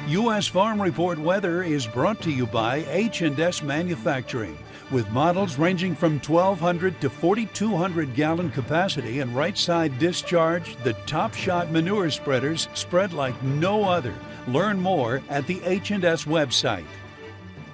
U.S. Farm Report weather is brought to you by H&S Manufacturing. With models ranging from 1,200 to 4,200 gallon capacity and right side discharge, the Top Shot manure spreaders spread like no other. Learn more at the H&S website.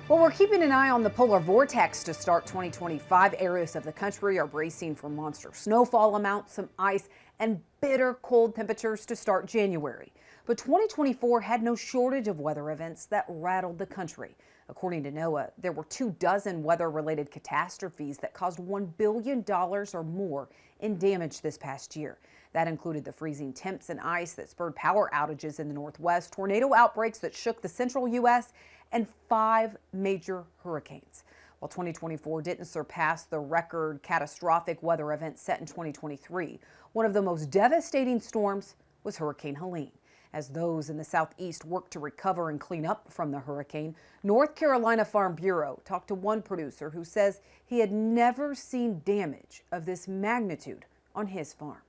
Well, we're keeping an eye on the polar vortex to start 2025. Areas of the country are bracing for monster snowfall amounts, some ice, and bitter cold temperatures to start January. But 2024 had no shortage of weather events that rattled the country. According to NOAA, there were 24 weather-related catastrophes that caused $1 billion or more in damage this past year. That included the freezing temps and ice that spurred power outages in the Northwest, tornado outbreaks that shook the central U.S., and 5 major hurricanes. While 2024 didn't surpass the record catastrophic weather event set in 2023, one of the most devastating storms was Hurricane Helene. As those in the southeast work to recover and clean up from the hurricane, North Carolina Farm Bureau talked to one producer who says he had never seen damage of this magnitude on his farm.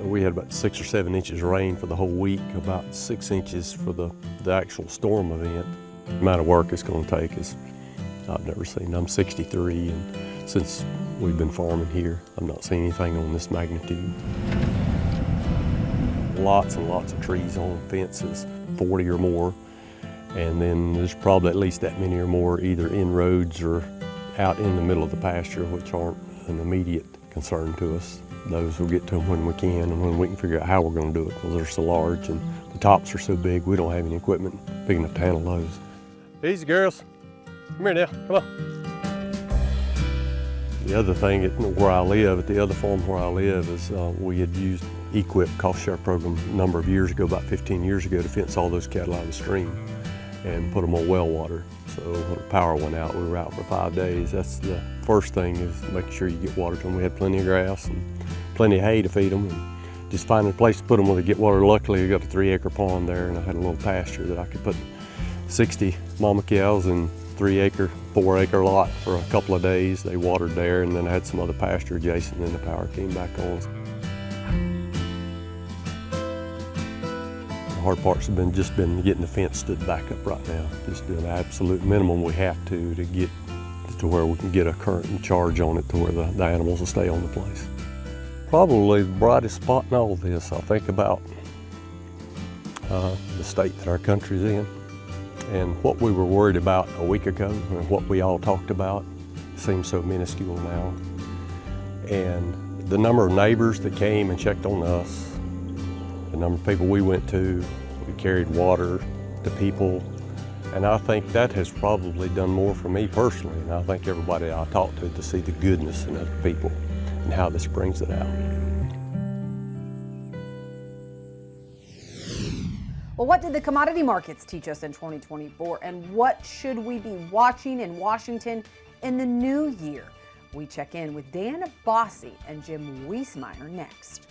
We had about 6 or 7 inches of rain for the whole week, about 6 inches for the actual storm event. The amount of work it's going to take is I've never seen. I'm 63, and since we've been farming here, I've not seen anything on this magnitude. Lots and lots of trees on fences, 40 or more, and then there's probably at least that many or more either in roads or out in the middle of the pasture, which aren't an immediate concern to us. Those we'll get to them when we can and when we can figure out how we're going to do it, because they're so large and the tops are so big, we don't have any equipment big enough to handle those. Easy, girls. Come here now, come on. The other thing where I live, at the other farm where I live, is we had used EQIP cost share program a number of years ago, about 15 years ago, to fence all those cattle out of the stream and put them on well water. So when the power went out, we were out for 5 days. That's the first thing, is making sure you get water to them. We had plenty of grass and plenty of hay to feed them, and just finding a place to put them where they get water. Luckily, we got a 3-acre pond there, and I had a little pasture that I could put 60 mama cows in 3-acre, 4-acre lot for a couple of days. They watered there, and then I had some other pasture adjacent, and then the power came back on. The hard parts have just been getting the fence stood back up right now. Just doing the absolute minimum we have to get to where we can get a current and charge on it to where the animals will stay on the place. Probably the brightest spot in all of this, I think about the state that our country's in. And what we were worried about a week ago and what we all talked about seems so minuscule now. And the number of neighbors that came and checked on us, the number of people we went to, we carried water to people, and I think that has probably done more for me personally, and I think everybody I talked to see the goodness in other people and how this brings it out. Well, what did the commodity markets teach us in 2024, and what should we be watching in Washington in the new year? We check in with Dan Bosse and Jim Wiesmeyer next.